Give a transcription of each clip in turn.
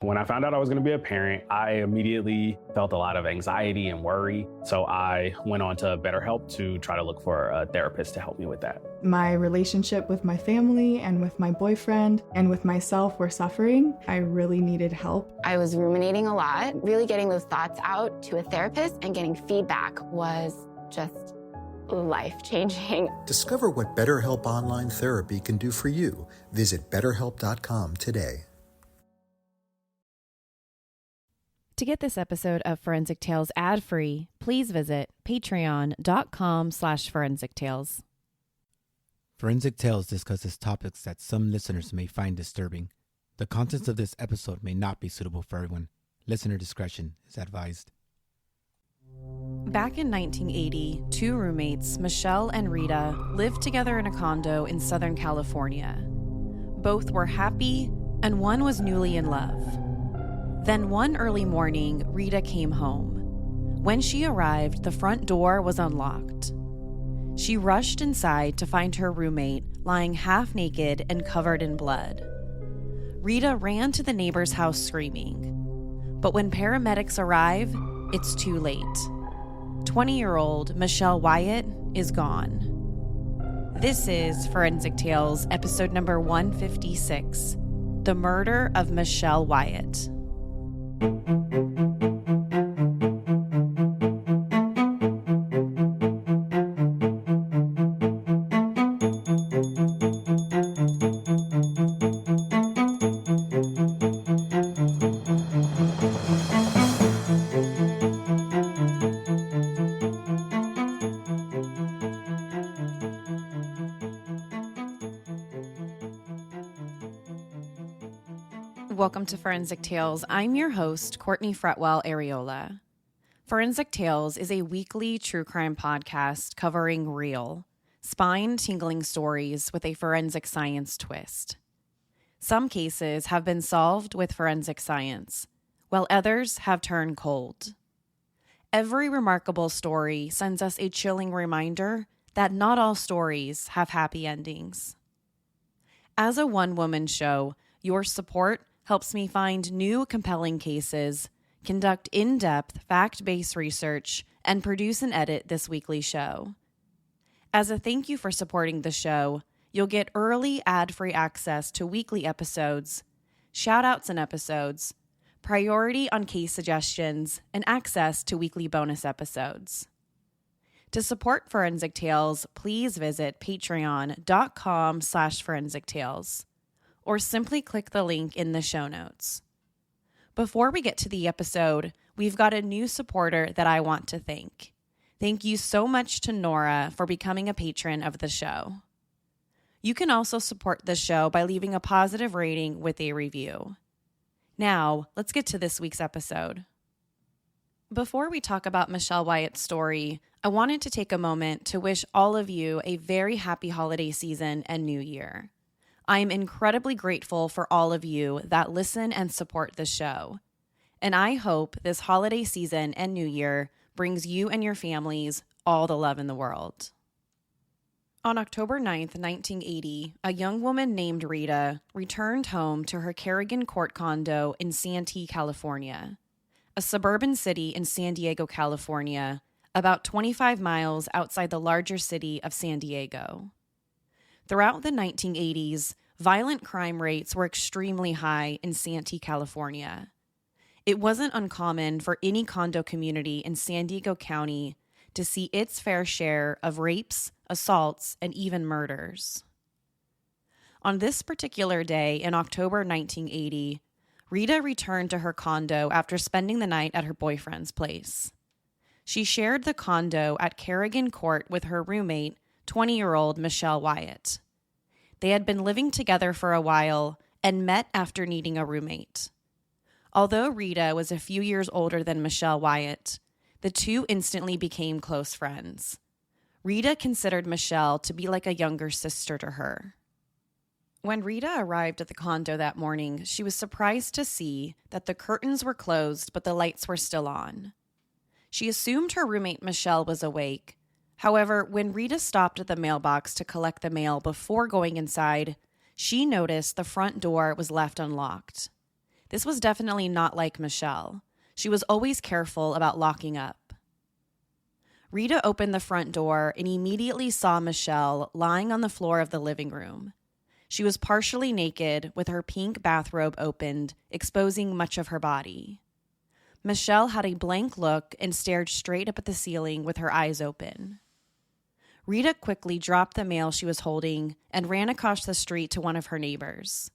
When I found out I was going to be a parent, I immediately felt a lot of anxiety and worry. So I went on to BetterHelp to try to look for a therapist to help me with that. My relationship with my family and with my boyfriend and with myself were suffering. I really needed help. I was ruminating a lot. Really getting those thoughts out to a therapist and getting feedback was just life-changing. Discover what BetterHelp Online Therapy can do for you. Visit BetterHelp.com today. To get this episode of Forensic Tales ad-free, please visit patreon.com/Forensic Tales. Forensic Tales discusses topics that some listeners may find disturbing. The contents of this episode may not be suitable for everyone. Listener discretion is advised. Back in 1980, two roommates, Michelle and Rita, lived together in a condo in Southern California. Both were happy, and one was newly in love. Then one early morning, Rita came home. When she arrived, the front door was unlocked. She rushed inside to find her roommate lying half naked and covered in blood. Rita ran to the neighbor's house screaming. But when paramedics arrive, it's too late. 20-year-old Michelle Wyatt is gone. This is Forensic Tales, episode number 156, The Murder of Michelle Wyatt. Welcome to Forensic Tales. I'm your host, Courtney Fretwell Areola. Forensic Tales is a weekly true crime podcast covering real, spine-tingling stories with a forensic science twist. Some cases have been solved with forensic science, while others have turned cold. Every remarkable story sends us a chilling reminder that not all stories have happy endings. As a one-woman show, your support helps me find new compelling cases, conduct in-depth fact-based research, and produce and edit this weekly show. As a thank you for supporting the show, you'll get early ad-free access to weekly episodes, shout-outs in episodes, priority on case suggestions, and access to weekly bonus episodes. To support Forensic Tales, please visit patreon.com/Forensic Tales. Or simply click the link in the show notes. Before we get to the episode, we've got a new supporter that I want to thank. Thank you so much to Nora for becoming a patron of the show. You can also support the show by leaving a positive rating with a review. Now, let's get to this week's episode. Before we talk about Michelle Wyatt's story, I wanted to take a moment to wish all of you a very happy holiday season and new year. I am incredibly grateful for all of you that listen and support the show. And I hope this holiday season and new year brings you and your families all the love in the world. On October 9th, 1980, a young woman named Rita returned home to her Kerrigan Court condo in Santee, California, a suburban city in San Diego, California, about 25 miles outside the larger city of San Diego. Throughout the 1980s, violent crime rates were extremely high in Santee, California. It wasn't uncommon for any condo community in San Diego County to see its fair share of rapes, assaults, and even murders. On this particular day in October 1980, Rita returned to her condo after spending the night at her boyfriend's place. She shared the condo at Kerrigan Court with her roommate, 20-year-old Michelle Wyatt. They had been living together for a while and met after needing a roommate. Although Rita was a few years older than Michelle Wyatt, the two instantly became close friends. Rita considered Michelle to be like a younger sister to her. When Rita arrived at the condo that morning, she was surprised to see that the curtains were closed but the lights were still on. She assumed her roommate Michelle was awake. However, when Rita stopped at the mailbox to collect the mail before going inside, she noticed the front door was left unlocked. This was definitely not like Michelle. She was always careful about locking up. Rita opened the front door and immediately saw Michelle lying on the floor of the living room. She was partially naked with her pink bathrobe opened, exposing much of her body. Michelle had a blank look and stared straight up at the ceiling with her eyes open. Rita quickly dropped the mail she was holding and ran across the street to one of her neighbors.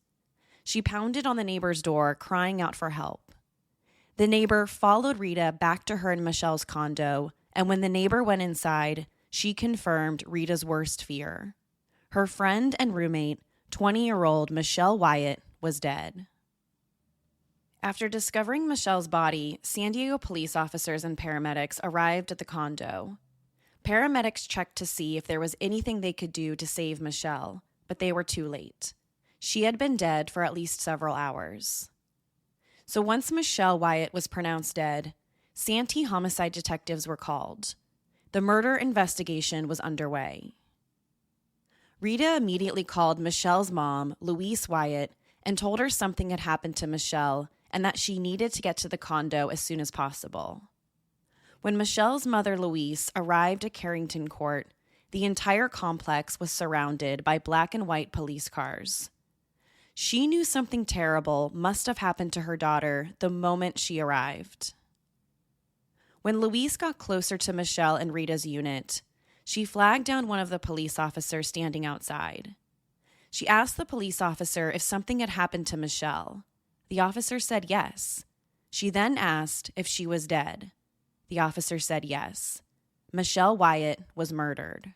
She pounded on the neighbor's door, crying out for help. The neighbor followed Rita back to her in Michelle's condo, and when the neighbor went inside, she confirmed Rita's worst fear. Her friend and roommate, 20-year-old Michelle Wyatt, was dead. After discovering Michelle's body, San Diego police officers and paramedics arrived at the condo. Paramedics checked to see if there was anything they could do to save Michelle, but they were too late. She had been dead for at least several hours. So once Michelle Wyatt was pronounced dead, Santee homicide detectives were called. The murder investigation was underway. Rita immediately called Michelle's mom, Louise Wyatt, and told her something had happened to Michelle and that she needed to get to the condo as soon as possible. When Michelle's mother, Louise, arrived at Carrington Court, the entire complex was surrounded by black and white police cars. She knew something terrible must have happened to her daughter the moment she arrived. When Louise got closer to Michelle and Rita's unit, she flagged down one of the police officers standing outside. She asked the police officer if something had happened to Michelle. The officer said yes. She then asked if she was dead. The officer said yes. Michelle Wyatt was murdered.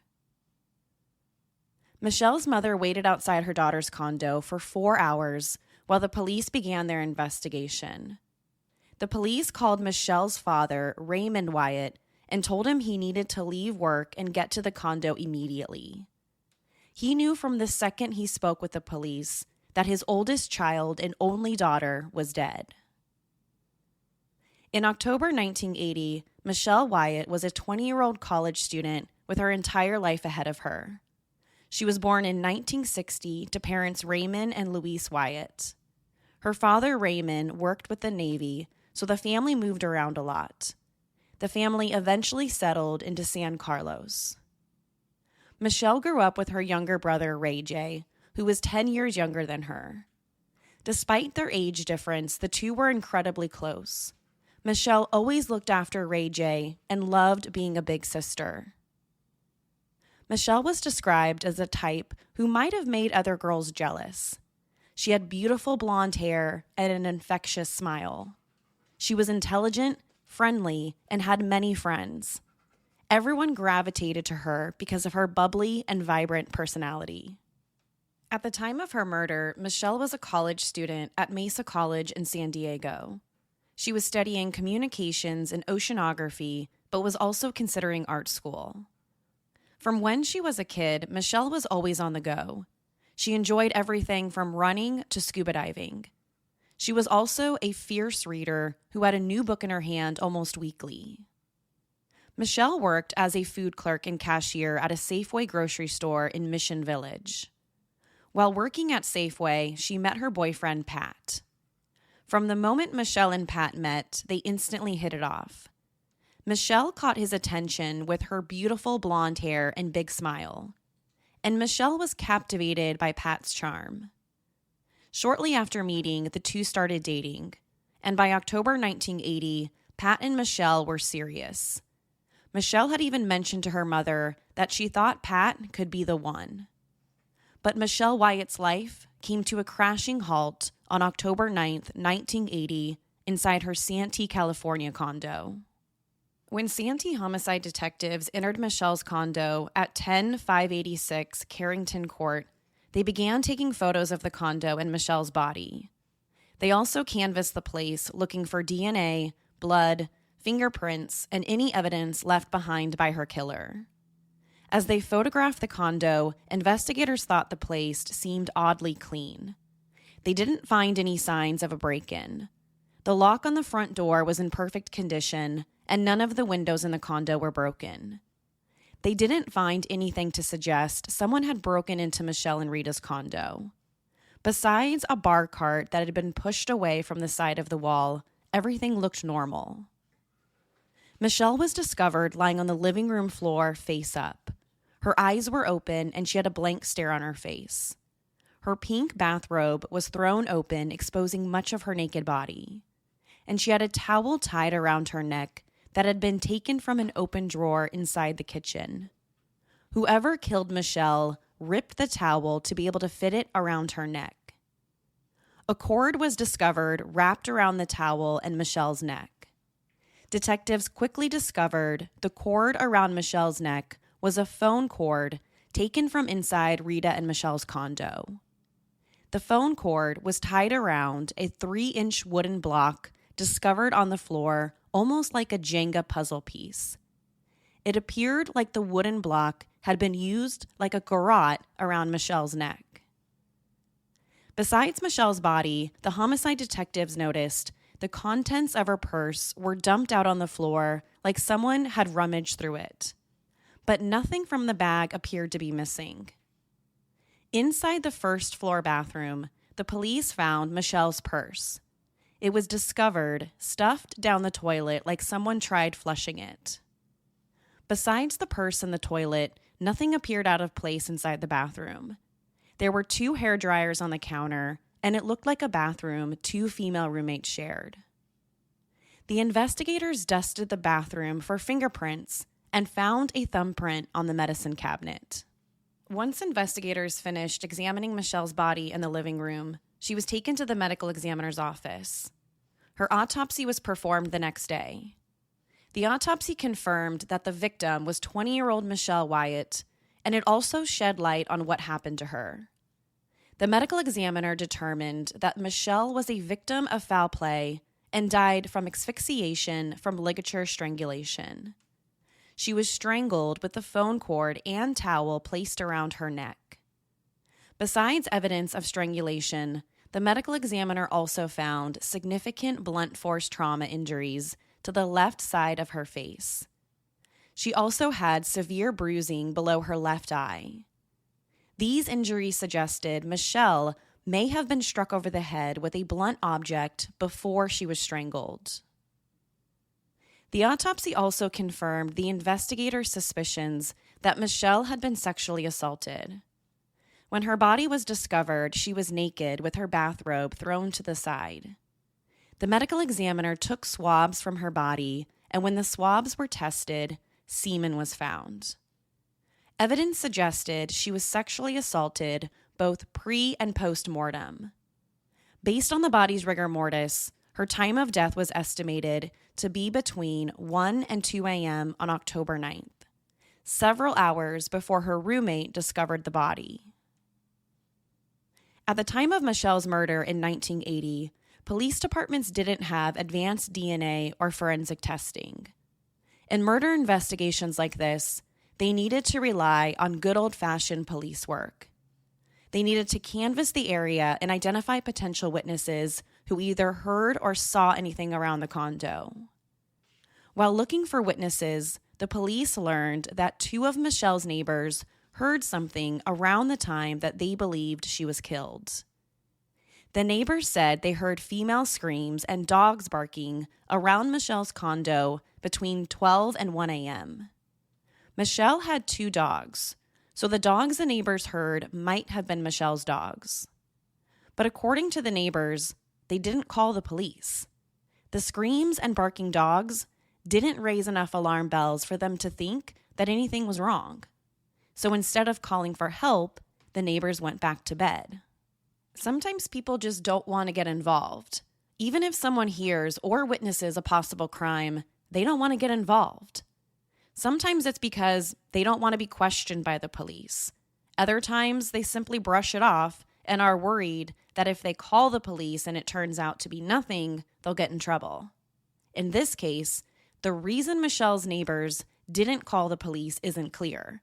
Michelle's mother waited outside her daughter's condo for 4 hours while the police began their investigation. The police called Michelle's father, Raymond Wyatt, and told him he needed to leave work and get to the condo immediately. He knew from the second he spoke with the police that his oldest child and only daughter was dead. In October 1980, Michelle Wyatt was a 20-year-old college student with her entire life ahead of her. She was born in 1960 to parents Raymond and Louise Wyatt. Her father, Raymond, worked with the Navy, so the family moved around a lot. The family eventually settled into San Carlos. Michelle grew up with her younger brother, Ray J., who was 10 years younger than her. Despite their age difference, the two were incredibly close. Michelle always looked after Ray J. and loved being a big sister. Michelle was described as a type who might have made other girls jealous. She had beautiful blonde hair and an infectious smile. She was intelligent, friendly, and had many friends. Everyone gravitated to her because of her bubbly and vibrant personality. At the time of her murder, Michelle was a college student at Mesa College in San Diego. She was studying communications and oceanography, but was also considering art school. From when she was a kid, Michelle was always on the go. She enjoyed everything from running to scuba diving. She was also a fierce reader who had a new book in her hand almost weekly. Michelle worked as a food clerk and cashier at a Safeway grocery store in Mission Village. While working at Safeway, she met her boyfriend, Pat. From the moment Michelle and Pat met, they instantly hit it off. Michelle caught his attention with her beautiful blonde hair and big smile, and Michelle was captivated by Pat's charm. Shortly after meeting, the two started dating, and by October 1980, Pat and Michelle were serious. Michelle had even mentioned to her mother that she thought Pat could be the one. But Michelle Wyatt's life came to a crashing halt on October 9th, 1980, inside her Santee, California condo. When Santee homicide detectives entered Michelle's condo at 10586 Carrington Court, they began taking photos of the condo and Michelle's body. They also canvassed the place looking for DNA, blood, fingerprints, and any evidence left behind by her killer. As they photographed the condo, investigators thought the place seemed oddly clean. They didn't find any signs of a break-in. The lock on the front door was in perfect condition, and none of the windows in the condo were broken. They didn't find anything to suggest someone had broken into Michelle and Rita's condo. Besides a bar cart that had been pushed away from the side of the wall, everything looked normal. Michelle was discovered lying on the living room floor face up. Her eyes were open and she had a blank stare on her face. Her pink bathrobe was thrown open, exposing much of her naked body. And she had a towel tied around her neck that had been taken from an open drawer inside the kitchen. Whoever killed Michelle ripped the towel to be able to fit it around her neck. A cord was discovered wrapped around the towel and Michelle's neck. Detectives quickly discovered the cord around Michelle's neck was a phone cord taken from inside Rita and Michelle's condo. The phone cord was tied around a 3-inch wooden block discovered on the floor, almost like a Jenga puzzle piece. It appeared like the wooden block had been used like a garrote around Michelle's neck. Besides Michelle's body, the homicide detectives noticed the contents of her purse were dumped out on the floor like someone had rummaged through it. But nothing from the bag appeared to be missing. Inside the first floor bathroom, the police found Michelle's purse. It was discovered stuffed down the toilet like someone tried flushing it. Besides the purse and the toilet, nothing appeared out of place inside the bathroom. There were 2 hair dryers on the counter, and it looked like a bathroom 2 female roommates shared. The investigators dusted the bathroom for fingerprints and found a thumbprint on the medicine cabinet. Once investigators finished examining Michelle's body in the living room, she was taken to the medical examiner's office. Her autopsy was performed the next day. The autopsy confirmed that the victim was 20-year-old Michelle Wyatt, and it also shed light on what happened to her. The medical examiner determined that Michelle was a victim of foul play and died from asphyxiation from ligature strangulation. She was strangled with the phone cord and towel placed around her neck. Besides evidence of strangulation, the medical examiner also found significant blunt force trauma injuries to the left side of her face. She also had severe bruising below her left eye. These injuries suggested Michelle may have been struck over the head with a blunt object before she was strangled. The autopsy also confirmed the investigators' suspicions that Michelle had been sexually assaulted. When her body was discovered, she was naked with her bathrobe thrown to the side. The medical examiner took swabs from her body, and when the swabs were tested, semen was found. Evidence suggested she was sexually assaulted both pre- and post-mortem. Based on the body's rigor mortis, her time of death was estimated to be between 1 and 2 a.m. on October 9th, several hours before her roommate discovered the body. At the time of Michelle's murder in 1980, police departments didn't have advanced DNA or forensic testing. In murder investigations like this, they needed to rely on good old-fashioned police work. They needed to canvass the area and identify potential witnesses who either heard or saw anything around the condo. While looking for witnesses, the police learned that 2 of Michelle's neighbors heard something around the time that they believed she was killed. The neighbors said they heard female screams and dogs barking around Michelle's condo between 12 and 1 a.m. Michelle had 2 dogs, so the dogs the neighbors heard might have been Michelle's dogs. But according to the neighbors, they didn't call the police. The screams and barking dogs didn't raise enough alarm bells for them to think that anything was wrong. So instead of calling for help, the neighbors went back to bed. Sometimes people just don't want to get involved. Even if someone hears or witnesses a possible crime, they don't want to get involved. Sometimes it's because they don't want to be questioned by the police. Other times, they simply brush it off and are worried that if they call the police and it turns out to be nothing, they'll get in trouble. In this case, the reason Michelle's neighbors didn't call the police isn't clear.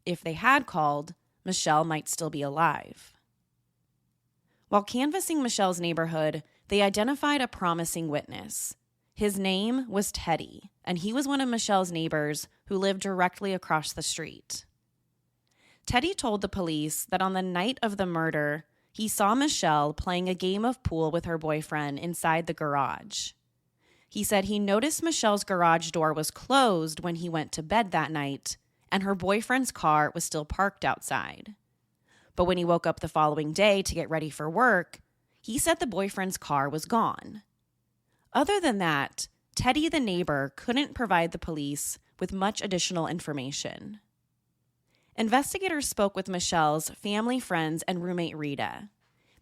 If they had called, Michelle might still be alive. While canvassing Michelle's neighborhood, they identified a promising witness. His name was Teddy, and he was one of Michelle's neighbors who lived directly across the street. Teddy told the police that on the night of the murder, he saw Michelle playing a game of pool with her boyfriend inside the garage. He said he noticed Michelle's garage door was closed when he went to bed that night, and her boyfriend's car was still parked outside. But when he woke up the following day to get ready for work, he said the boyfriend's car was gone. Other than that, Teddy the neighbor couldn't provide the police with much additional information. Investigators spoke with Michelle's family, friends, and roommate Rita.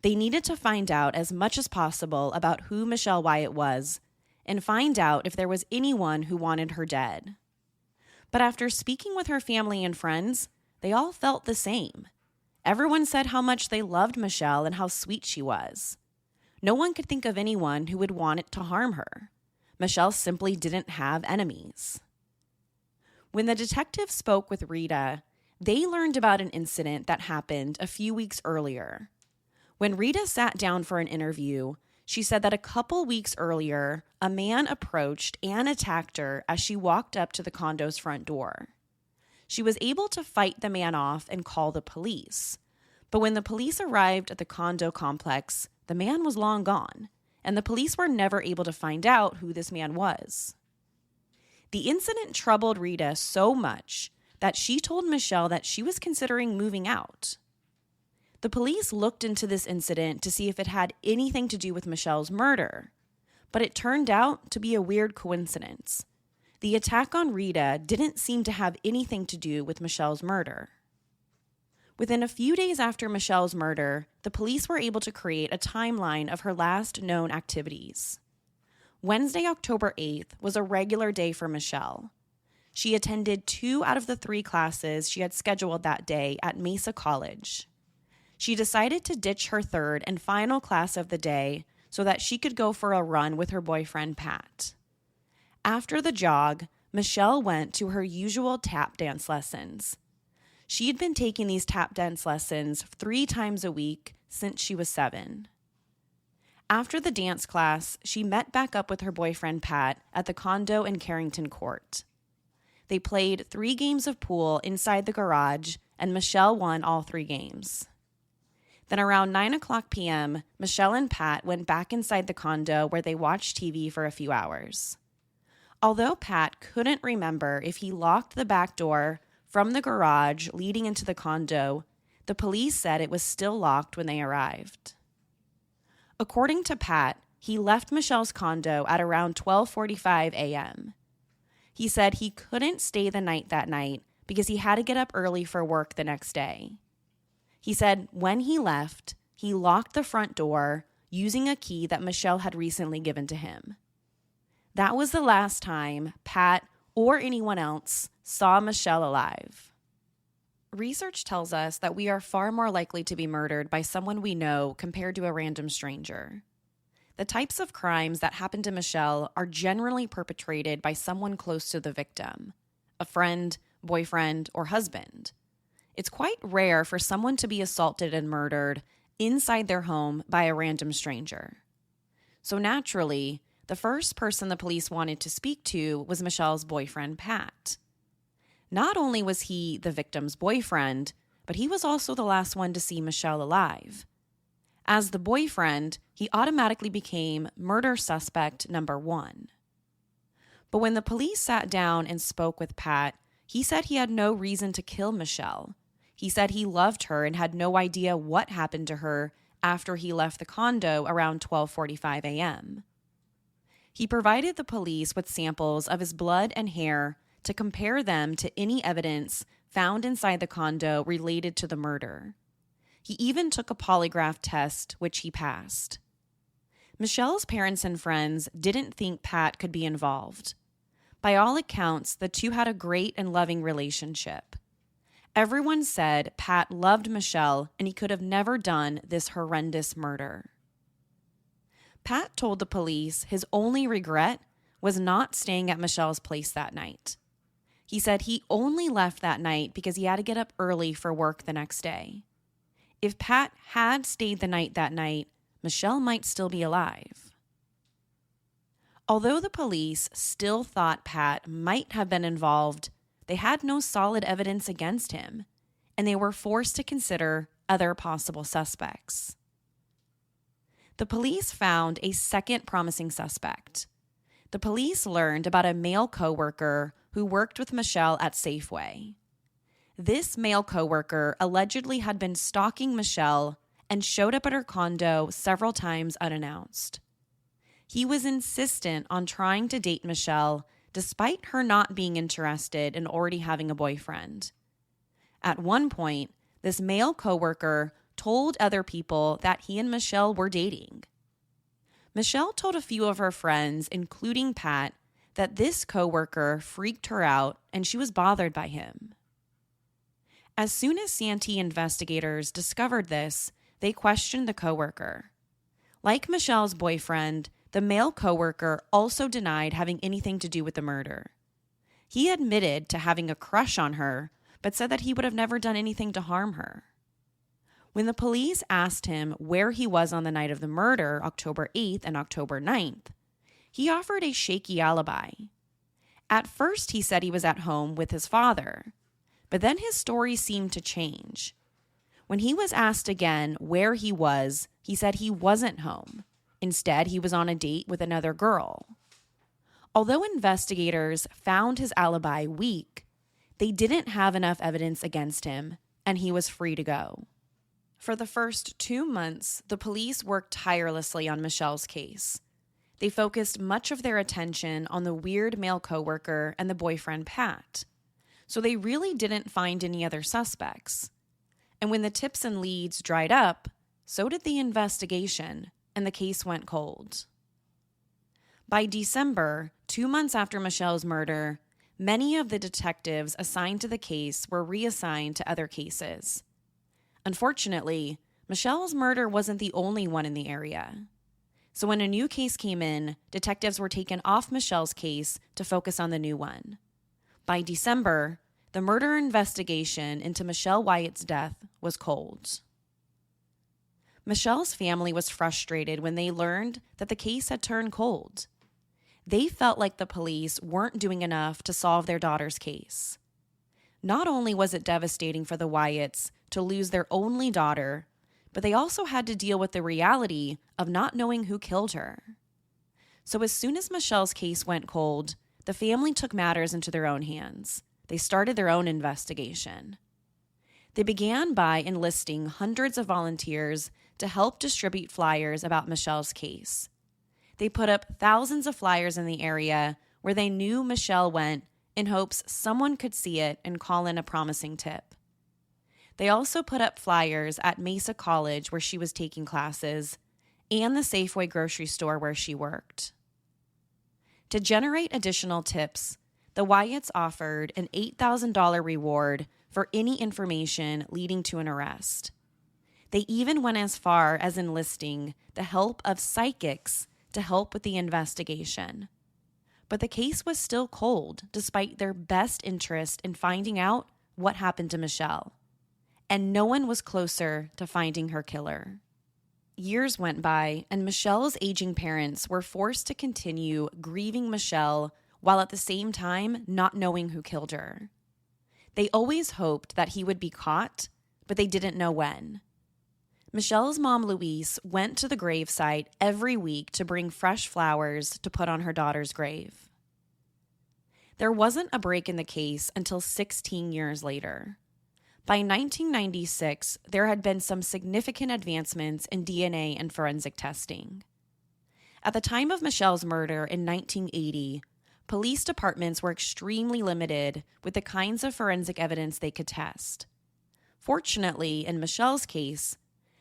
They needed to find out as much as possible about who Michelle Wyatt was and find out if there was anyone who wanted her dead. But after speaking with her family and friends, they all felt the same. Everyone said how much they loved Michelle and how sweet she was. No one could think of anyone who would want it to harm her. Michelle simply didn't have enemies. When the detectives spoke with Rita, they learned about an incident that happened a few weeks earlier. When Rita sat down for an interview, she said that a couple weeks earlier, a man approached and attacked her as she walked up to the condo's front door. She was able to fight the man off and call the police. But when the police arrived at the condo complex, the man was long gone, and the police were never able to find out who this man was. The incident troubled Rita so much that she told Michelle that she was considering moving out. The police looked into this incident to see if it had anything to do with Michelle's murder, but it turned out to be a weird coincidence. The attack on Rita didn't seem to have anything to do with Michelle's murder. Within a few days after Michelle's murder, the police were able to create a timeline of her last known activities. Wednesday, October 8th, was a regular day for Michelle. She attended 2 out of the 3 classes she had scheduled that day at Mesa College. She decided to ditch her third and final class of the day so that she could go for a run with her boyfriend, Pat. After the jog, Michelle went to her usual tap dance lessons. She had been taking these tap dance lessons 3 times a week since she was 7. After the dance class, she met back up with her boyfriend, Pat, at the condo in Carrington Court. They played 3 games of pool inside the garage, and Michelle won all 3 games. Then around 9:00 p.m., Michelle and Pat went back inside the condo where they watched TV for a few hours. Although Pat couldn't remember if he locked the back door from the garage leading into the condo, the police said it was still locked when they arrived. According to Pat, he left Michelle's condo at around 12:45 a.m. He said he couldn't stay the night that night because he had to get up early for work the next day. He said when he left, he locked the front door using a key that Michelle had recently given to him. That was the last time Pat or anyone else saw Michelle alive. Research tells us that we are far more likely to be murdered by someone we know compared to a random stranger. The types of crimes that happen to Michelle are generally perpetrated by someone close to the victim, a friend, boyfriend, or husband. It's quite rare for someone to be assaulted and murdered inside their home by a random stranger. So naturally, the first person the police wanted to speak to was Michelle's boyfriend, Pat. Not only was he the victim's boyfriend, but he was also the last one to see Michelle alive. As the boyfriend, he automatically became murder suspect number 1. But when the police sat down and spoke with Pat, he said he had no reason to kill Michelle. He said he loved her and had no idea what happened to her after he left the condo around 12:45 a.m. He provided the police with samples of his blood and hair to compare them to any evidence found inside the condo related to the murder. He even took a polygraph test, which he passed. Michelle's parents and friends didn't think Pat could be involved. By all accounts, the two had a great and loving relationship. Everyone said Pat loved Michelle and he could have never done this horrendous murder. Pat told the police his only regret was not staying at Michelle's place that night. He said he only left that night because he had to get up early for work the next day. If Pat had stayed the night that night, Michelle might still be alive. Although the police still thought Pat might have been involved, they had no solid evidence against him, and they were forced to consider other possible suspects. The police found a second promising suspect. The police learned about a male coworker who worked with Michelle at Safeway. This male coworker allegedly had been stalking Michelle and showed up at her condo several times unannounced. He was insistent on trying to date Michelle despite her not being interested in already having a boyfriend. At one point, this male coworker told other people that he and Michelle were dating. Michelle told a few of her friends, including Pat, that this coworker freaked her out and she was bothered by him. As soon as Santee investigators discovered this, they questioned the coworker. Like Michelle's boyfriend, the male coworker also denied having anything to do with the murder. He admitted to having a crush on her, but said that he would have never done anything to harm her. When the police asked him where he was on the night of the murder, October 8th and October 9th, he offered a shaky alibi. At first, he said he was at home with his father, but then his story seemed to change. When he was asked again where he was, he said he wasn't home. Instead, he was on a date with another girl. Although investigators found his alibi weak, they didn't have enough evidence against him, and he was free to go. For the first 2 months, the police worked tirelessly on Michelle's case. They focused much of their attention on the weird male coworker and the boyfriend, Pat. So they really didn't find any other suspects. And when the tips and leads dried up, so did the investigation, and the case went cold. By December, 2 months after Michelle's murder, many of the detectives assigned to the case were reassigned to other cases. Unfortunately, Michelle's murder wasn't the only one in the area. So when a new case came in, detectives were taken off Michelle's case to focus on the new one. By December, the murder investigation into Michelle Wyatt's death was cold. Michelle's family was frustrated when they learned that the case had turned cold. They felt like the police weren't doing enough to solve their daughter's case. Not only was it devastating for the Wyatts to lose their only daughter, but they also had to deal with the reality of not knowing who killed her. So as soon as Michelle's case went cold, the family took matters into their own hands. They started their own investigation. They began by enlisting hundreds of volunteers to help distribute flyers about Michelle's case. They put up thousands of flyers in the area where they knew Michelle went in hopes someone could see it and call in a promising tip. They also put up flyers at Mesa College where she was taking classes and the Safeway grocery store where she worked. To generate additional tips, the Wyatts offered an $8,000 reward for any information leading to an arrest. They even went as far as enlisting the help of psychics to help with the investigation. But the case was still cold despite their best interest in finding out what happened to Michelle. And no one was closer to finding her killer. Years went by, and Michelle's aging parents were forced to continue grieving Michelle while at the same time not knowing who killed her. They always hoped that he would be caught, but they didn't know when. Michelle's mom, Louise, went to the gravesite every week to bring fresh flowers to put on her daughter's grave. There wasn't a break in the case until 16 years later. By 1996, there had been some significant advancements in DNA and forensic testing. At the time of Michelle's murder in 1980, police departments were extremely limited with the kinds of forensic evidence they could test. Fortunately, in Michelle's case,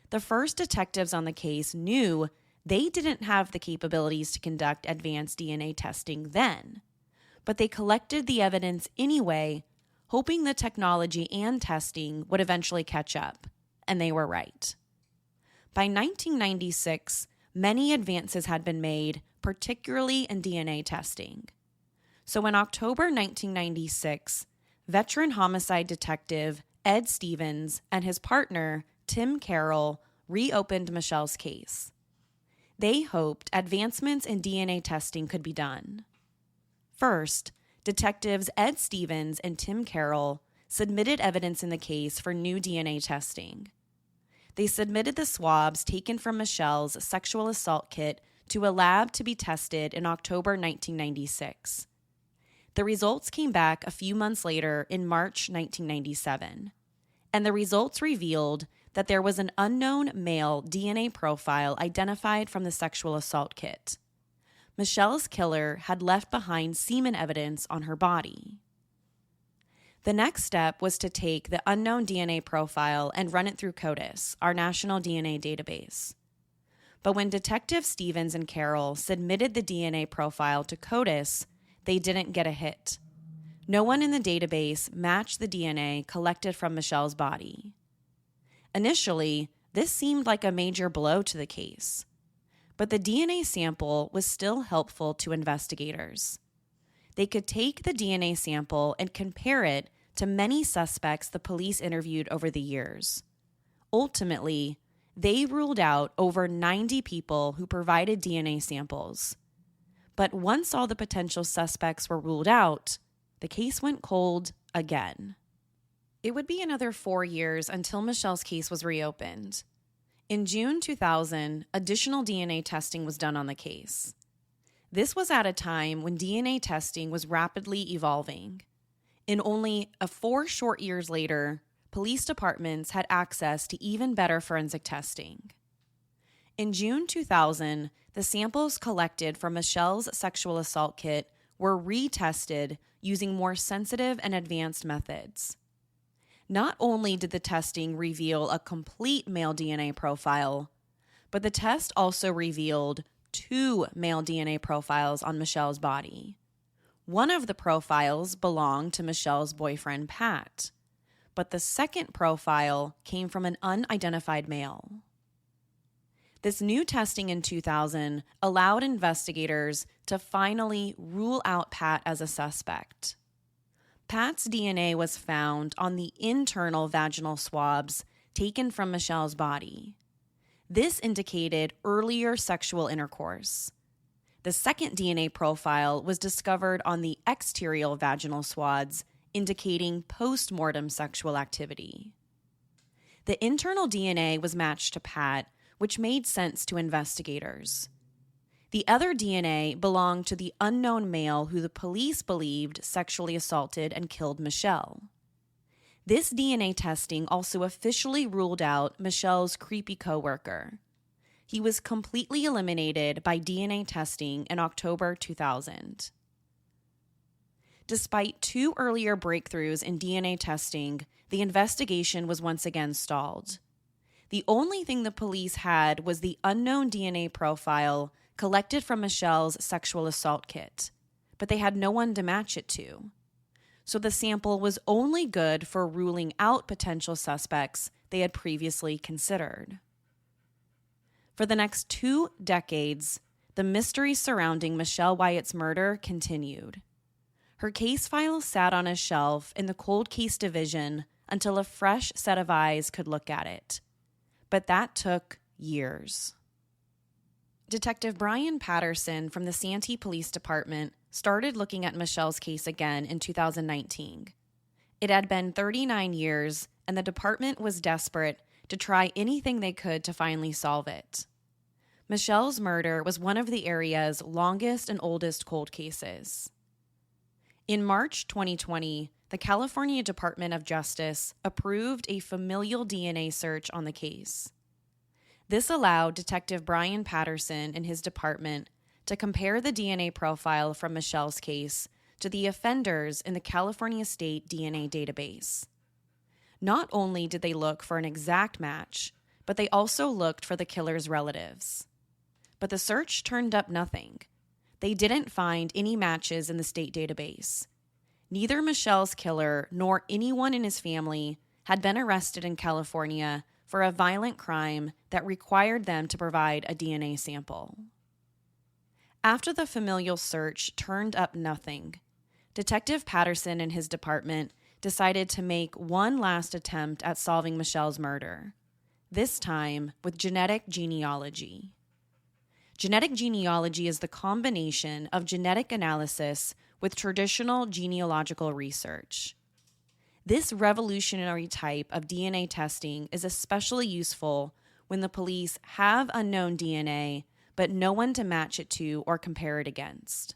the first detectives on the case knew they didn't have the capabilities to conduct advanced DNA testing then, but they collected the evidence anyway, hoping the technology and testing would eventually catch up, and they were right. By 1996, many advances had been made, particularly in DNA testing. So in October 1996, veteran homicide detective Ed Stevens and his partner, Tim Carroll, reopened Michelle's case. They hoped advancements in DNA testing could be done. First, detectives Ed Stevens and Tim Carroll submitted evidence in the case for new DNA testing. they submitted the swabs taken from Michelle's sexual assault kit to a lab to be tested in October 1996. The results came back a few months later in March 1997, and the results revealed that there was an unknown male DNA profile identified from the sexual assault kit. Michelle's killer had left behind semen evidence on her body. The next step was to take the unknown DNA profile and run it through CODIS, our national DNA database. But when Detective Stevens and Carroll submitted the DNA profile to CODIS, they didn't get a hit. No one in the database matched the DNA collected from Michelle's body. Initially, this seemed like a major blow to the case, but the DNA sample was still helpful to investigators. They could take the DNA sample and compare it to many suspects the police interviewed over the years. Ultimately, they ruled out over 90 people who provided DNA samples. But once all the potential suspects were ruled out, the case went cold again. It would be another 4 years until Michelle's case was reopened. In June 2000, additional DNA testing was done on the case. This was at a time when DNA testing was rapidly evolving. In only 4 short years later, police departments had access to even better forensic testing. In June 2000, the samples collected from Michelle's sexual assault kit were retested using more sensitive and advanced methods. Not only did the testing reveal a complete male DNA profile, but the test also revealed 2 male DNA profiles on Michelle's body. One of the profiles belonged to Michelle's boyfriend, Pat, but the second profile came from an unidentified male. This new testing in 2000 allowed investigators to finally rule out Pat as a suspect. Pat's DNA was found on the internal vaginal swabs taken from Michelle's body. This indicated earlier sexual intercourse. The second DNA profile was discovered on the exterior vaginal swabs, indicating post-mortem sexual activity. The internal DNA was matched to Pat, which made sense to investigators. The other DNA belonged to the unknown male who the police believed sexually assaulted and killed Michelle. This DNA testing also officially ruled out Michelle's creepy coworker. He was completely eliminated by DNA testing in October 2000. Despite 2 earlier breakthroughs in DNA testing, the investigation was once again stalled. The only thing the police had was the unknown DNA profile collected from Michelle's sexual assault kit, but they had no one to match it to. So the sample was only good for ruling out potential suspects they had previously considered. For the next 2 decades, the mystery surrounding Michelle Wyatt's murder continued. Her case file sat on a shelf in the cold case division until a fresh set of eyes could look at it. But that took years. Detective Brian Patterson from the Santee Police Department started looking at Michelle's case again in 2019. It had been 39 years, and the department was desperate to try anything they could to finally solve it. Michelle's murder was one of the area's longest and oldest cold cases. In March 2020, the California Department of Justice approved a familial DNA search on the case. This allowed Detective Brian Patterson and his department to compare the DNA profile from Michelle's case to the offenders in the California State DNA database. Not only did they look for an exact match, but they also looked for the killer's relatives. But the search turned up nothing. They didn't find any matches in the state database. Neither Michelle's killer nor anyone in his family had been arrested in California for a violent crime that required them to provide a DNA sample. After the familial search turned up nothing, Detective Patterson and his department decided to make one last attempt at solving Michelle's murder, this time with genetic genealogy. Genetic genealogy is the combination of genetic analysis with traditional genealogical research. This revolutionary type of DNA testing is especially useful when the police have unknown DNA, but no one to match it to or compare it against.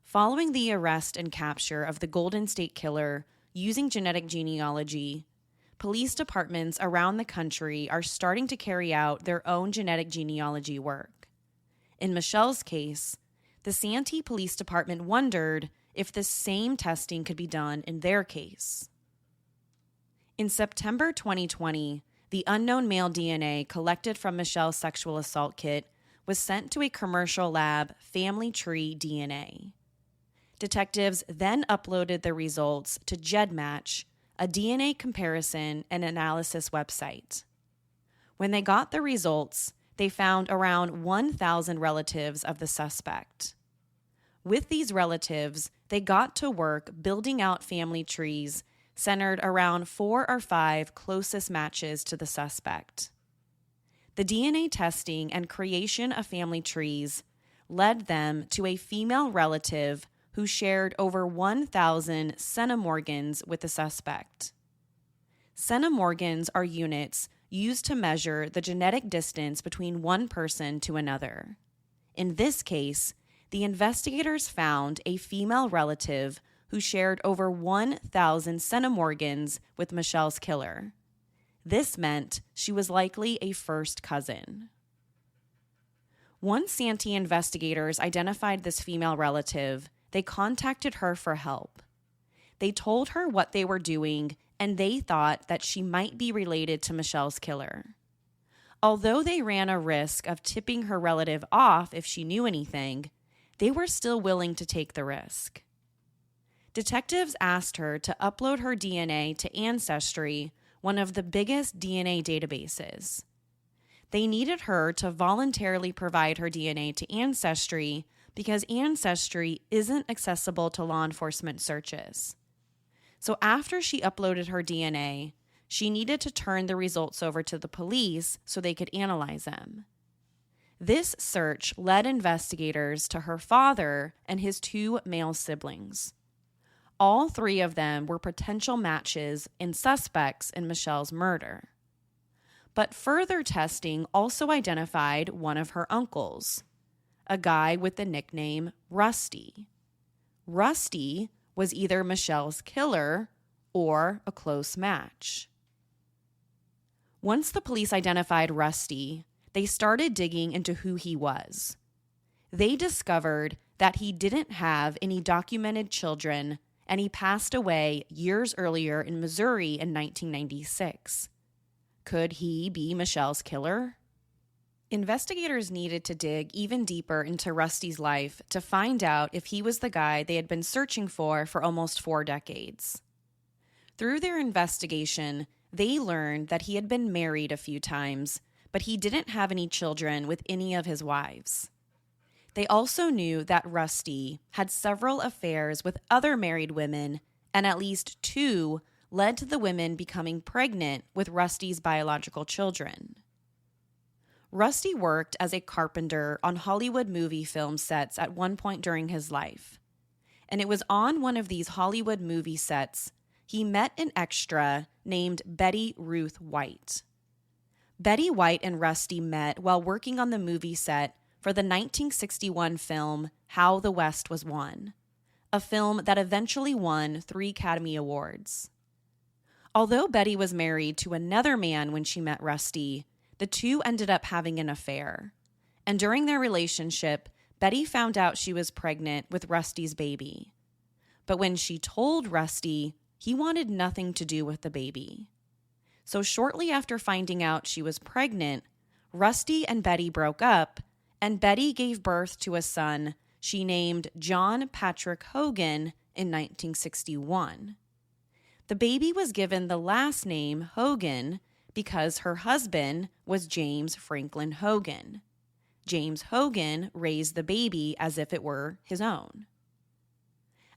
Following the arrest and capture of the Golden State Killer using genetic genealogy, police departments around the country are starting to carry out their own genetic genealogy work. In Michelle's case, the Santee Police Department wondered if the same testing could be done in their case. In September 2020, the unknown male DNA collected from Michelle's sexual assault kit was sent to a commercial lab, Family Tree DNA. Detectives then uploaded the results to GEDmatch, a DNA comparison and analysis website. When they got the results, they found around 1,000 relatives of the suspect. With these relatives, they got to work building out family trees centered around 4 or 5 closest matches to the suspect. The DNA testing and creation of family trees led them to a female relative who shared over 1,000 centimorgans with the suspect. Centimorgans are units used to measure the genetic distance between one person to another. In this case, the investigators found a female relative who shared over 1,000 centimorgans with Michelle's killer. This meant she was likely a first cousin. Once Santee investigators identified this female relative, they contacted her for help. They told her what they were doing, and they thought that she might be related to Michelle's killer. Although they ran a risk of tipping her relative off if she knew anything, they were still willing to take the risk. Detectives asked her to upload her DNA to Ancestry, one of the biggest DNA databases. They needed her to voluntarily provide her DNA to Ancestry because Ancestry isn't accessible to law enforcement searches. So after she uploaded her DNA, she needed to turn the results over to the police so they could analyze them. This search led investigators to her father and his 2 male siblings. All 3 of them were potential matches and suspects in Michelle's murder. But further testing also identified one of her uncles, a guy with the nickname Rusty. Rusty was either Michelle's killer or a close match. Once the police identified Rusty, they started digging into who he was. They discovered that he didn't have any documented children, and he passed away years earlier in Missouri in 1996. Could he be Michelle's killer? Investigators needed to dig even deeper into Rusty's life to find out if he was the guy they had been searching for almost 4 decades. Through their investigation, they learned that he had been married a few times, but he didn't have any children with any of his wives. They also knew that Rusty had several affairs with other married women, and at least 2 led to the women becoming pregnant with Rusty's biological children. Rusty worked as a carpenter on Hollywood movie film sets at one point during his life. And it was on one of these Hollywood movie sets he met an extra named Betty Ruth White. Betty White and Rusty met while working on the movie set for the 1961 film How the West Was Won, a film that eventually won 3 Academy Awards. Although Betty was married to another man when she met Rusty, the 2 ended up having an affair. And during their relationship, Betty found out she was pregnant with Rusty's baby. But when she told Rusty, he wanted nothing to do with the baby. So shortly after finding out she was pregnant, Rusty and Betty broke up, and Betty gave birth to a son she named John Patrick Hogan in 1961. The baby was given the last name Hogan because her husband was James Franklin Hogan. James Hogan raised the baby as if it were his own.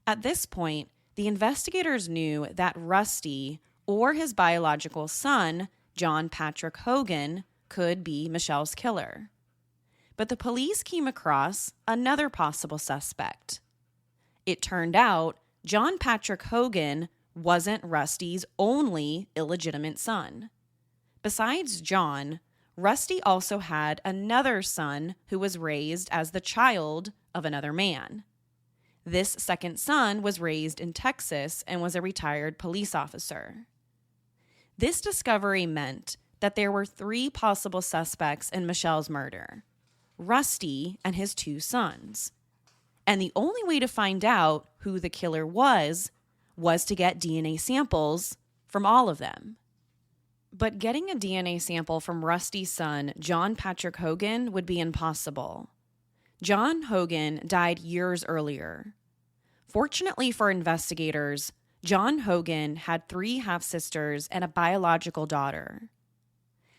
At this point, the investigators knew that Rusty or his biological son, John Patrick Hogan, could be Michelle's killer. But the police came across another possible suspect. It turned out John Patrick Hogan wasn't Rusty's only illegitimate son. Besides John, Rusty also had another son who was raised as the child of another man. This second son was raised in Texas and was a retired police officer. This discovery meant that there were 3 possible suspects in Michelle's murder: Rusty and his 2 sons. And the only way to find out who the killer was to get DNA samples from all of them. But getting a DNA sample from Rusty's son, John Patrick Hogan, would be impossible. John Hogan died years earlier. Fortunately for investigators, John Hogan had 3 half-sisters and a biological daughter.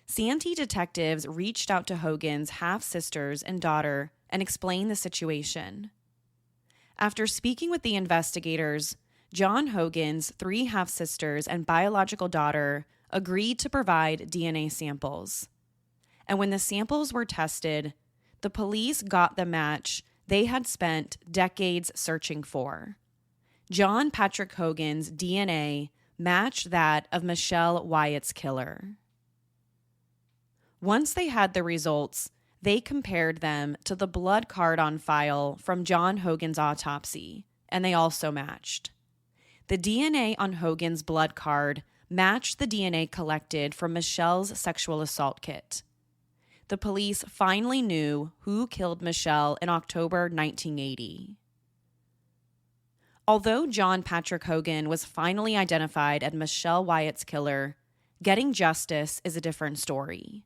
Santee detectives reached out to Hogan's half-sisters and daughter and explained the situation. After speaking with the investigators, John Hogan's 3 half-sisters and biological daughter agreed to provide DNA samples. And when the samples were tested, the police got the match they had spent decades searching for. John Patrick Hogan's DNA matched that of Michelle Wyatt's killer. Once they had the results, they compared them to the blood card on file from John Hogan's autopsy, and they also matched. The DNA on Hogan's blood card matched the DNA collected from Michelle's sexual assault kit. The police finally knew who killed Michelle in October 1980. Although John Patrick Hogan was finally identified as Michelle Wyatt's killer, getting justice is a different story.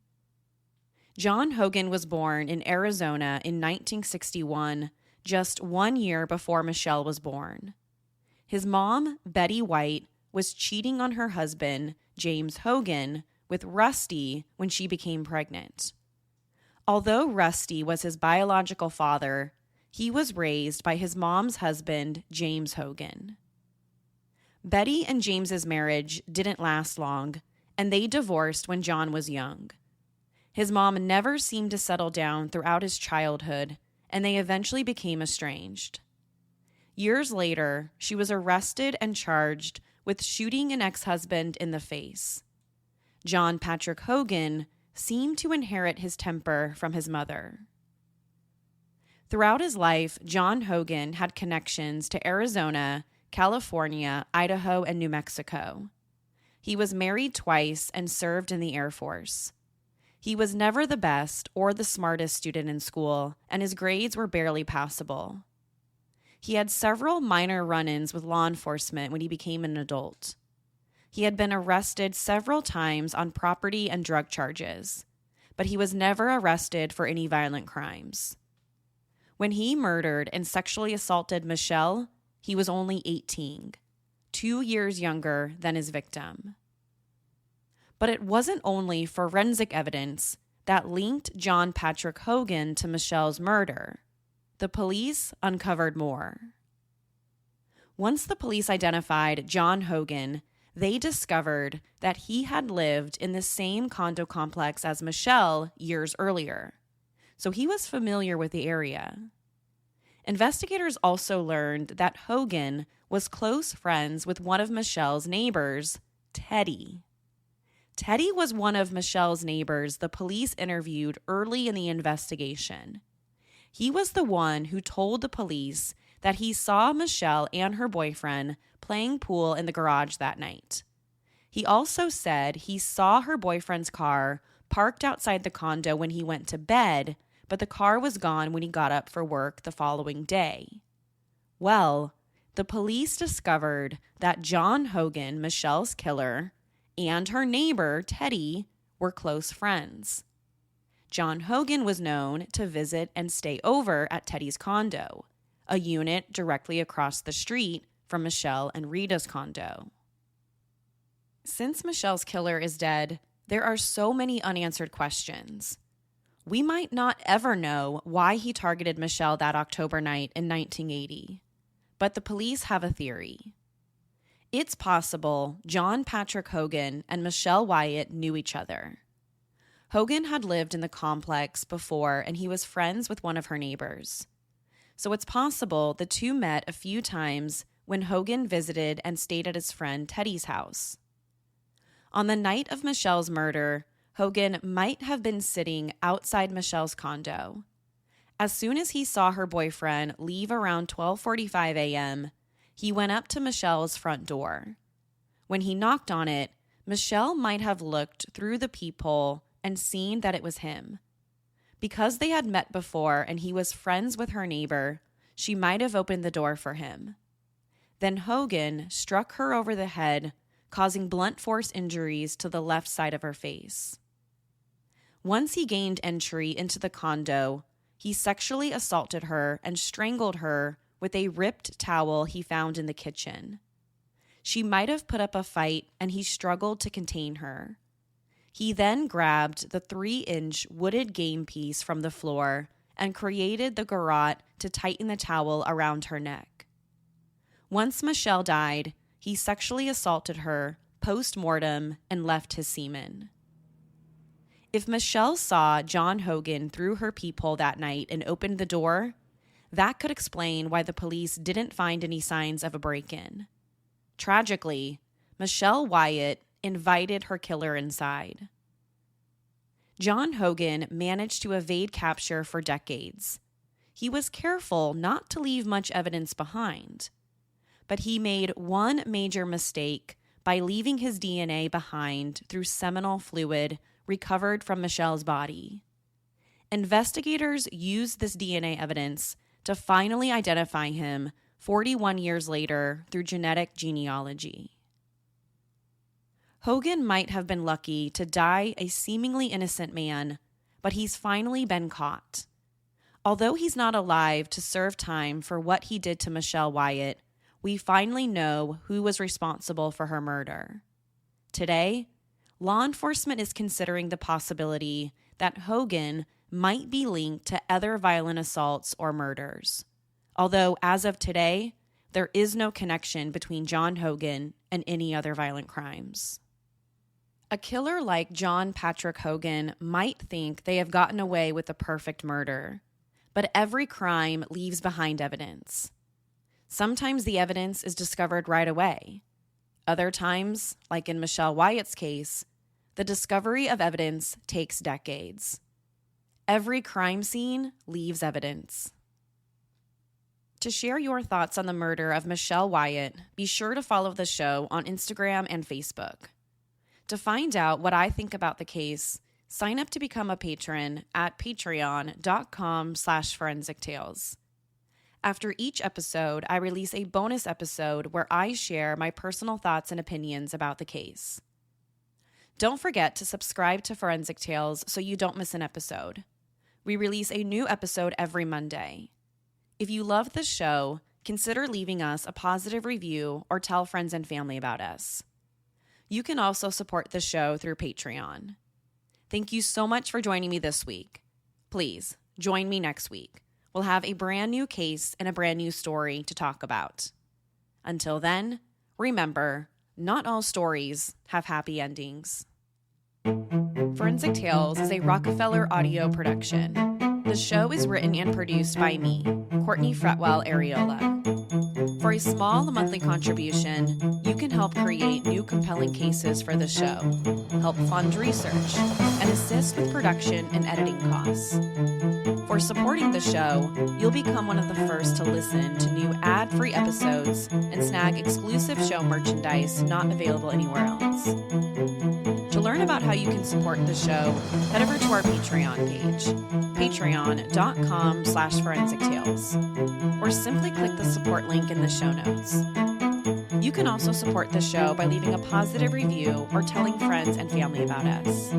John Hogan was born in Arizona in 1961, just 1 year before Michelle was born. His mom, Betty White, was cheating on her husband, James Hogan, with Rusty when she became pregnant. Although Rusty was his biological father, he was raised by his mom's husband, James Hogan. Betty and James's marriage didn't last long, and they divorced when John was young. His mom never seemed to settle down throughout his childhood, and they eventually became estranged. Years later, she was arrested and charged with shooting an ex-husband in the face. John Patrick Hogan seemed to inherit his temper from his mother. Throughout his life, John Hogan had connections to Arizona, California, Idaho, and New Mexico. He was married twice and served in the Air Force. He was never the best or the smartest student in school, and his grades were barely passable. He had several minor run-ins with law enforcement when he became an adult. He had been arrested several times on property and drug charges, but he was never arrested for any violent crimes. When he murdered and sexually assaulted Michelle, he was only 18, 2 years younger than his victim. But it wasn't only forensic evidence that linked John Patrick Hogan to Michelle's murder. The police uncovered more. Once the police identified John Hogan, they discovered that he had lived in the same condo complex as Michelle years earlier, so he was familiar with the area. Investigators also learned that Hogan was close friends with one of Michelle's neighbors, Teddy. Teddy was one of Michelle's neighbors the police interviewed early in the investigation. He was the one who told the police that he saw Michelle and her boyfriend playing pool in the garage that night. He also said he saw her boyfriend's car parked outside the condo when he went to bed, but the car was gone when he got up for work the following day. Well, the police discovered that John Hogan, Michelle's killer, and her neighbor, Teddy, were close friends. John Hogan was known to visit and stay over at Teddy's condo, a unit directly across the street from Michelle and Rita's condo. Since Michelle's killer is dead, there are so many unanswered questions. We might not ever know why he targeted Michelle that October night in 1980, but the police have a theory. It's possible John Patrick Hogan and Michelle Wyatt knew each other. Hogan had lived in the complex before, and he was friends with one of her neighbors. So it's possible the two met a few times when Hogan visited and stayed at his friend Teddy's house. On the night of Michelle's murder, Hogan might have been sitting outside Michelle's condo. As soon as he saw her boyfriend leave around 12:45 a.m., he went up to Michelle's front door. When he knocked on it, Michelle might have looked through the peephole and seen that it was him. Because they had met before and he was friends with her neighbor, she might have opened the door for him. Then Hogan struck her over the head, causing blunt force injuries to the left side of her face. Once he gained entry into the condo, he sexually assaulted her and strangled her with a ripped towel he found in the kitchen. She might have put up a fight and he struggled to contain her. He then grabbed the 3-inch wooded game piece from the floor and created the garrote to tighten the towel around her neck. Once Michelle died, he sexually assaulted her post-mortem and left his semen. If Michelle saw John Hogan through her peephole that night and opened the door, that could explain why the police didn't find any signs of a break-in. Tragically, Michelle Wyatt invited her killer inside. John Hogan managed to evade capture for decades. He was careful not to leave much evidence behind, but he made one major mistake by leaving his DNA behind through seminal fluid recovered from Michelle's body. Investigators used this DNA evidence to finally identify him 41 years later through genetic genealogy. Hogan might have been lucky to die a seemingly innocent man, but he's finally been caught. Although he's not alive to serve time for what he did to Michelle Wyatt, we finally know who was responsible for her murder. Today, law enforcement is considering the possibility that Hogan might be linked to other violent assaults or murders. Although, as of today, there is no connection between John Hogan and any other violent crimes. A killer like John Patrick Hogan might think they have gotten away with the perfect murder, but every crime leaves behind evidence. Sometimes the evidence is discovered right away. Other times, like in Michelle Wyatt's case, the discovery of evidence takes decades. Every crime scene leaves evidence. To share your thoughts on the murder of Michelle Wyatt, be sure to follow the show on Instagram and Facebook. To find out what I think about the case, sign up to become a patron at patreon.com/forensictales. After each episode, I release a bonus episode where I share my personal thoughts and opinions about the case. Don't forget to subscribe to Forensic Tales so you don't miss an episode. We release a new episode every Monday. If you love the show, consider leaving us a positive review or tell friends and family about us. You can also support the show through Patreon. Thank you so much for joining me this week. Please join me next week. We'll have a brand new case and a brand new story to talk about. Until then, remember, not all stories have happy endings. Forensic Tales is a Rockefeller audio production. The show is written and produced by me, Courtney Fretwell Areola. For a small monthly contribution, you can help create new compelling cases for the show, help fund research, and assist with production and editing costs. For supporting the show, you'll become one of the first to listen to new ad-free episodes and snag exclusive show merchandise not available anywhere else. To learn about how you can support the show, head over to our Patreon page, patreon.com/forensictales, or simply click the support link in the show notes. You can also support the show by leaving a positive review or telling friends and family about us.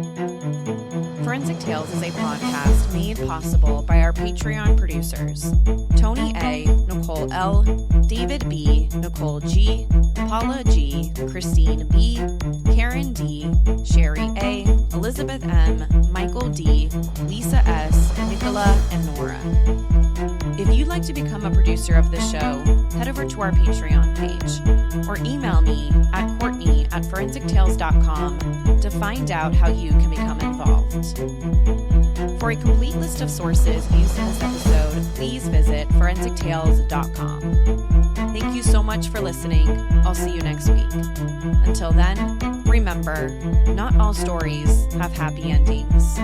Forensic Tales is a podcast made possible by our Patreon producers, Tony A., Nicole L., David B., Nicole G., Paula G., Christine B., Karen D., Sherry A., Elizabeth M., Michael D., Lisa S., Nicola, and Nora. If you'd like to become a producer of the show, head over to our Patreon page or email me at Courtney@forensictales.com to find out how you can become involved. For a complete list of sources used in this episode, please visit forensictales.com. Thank you so much much for listening. I'll see you next week. Until then, remember, not all stories have happy endings.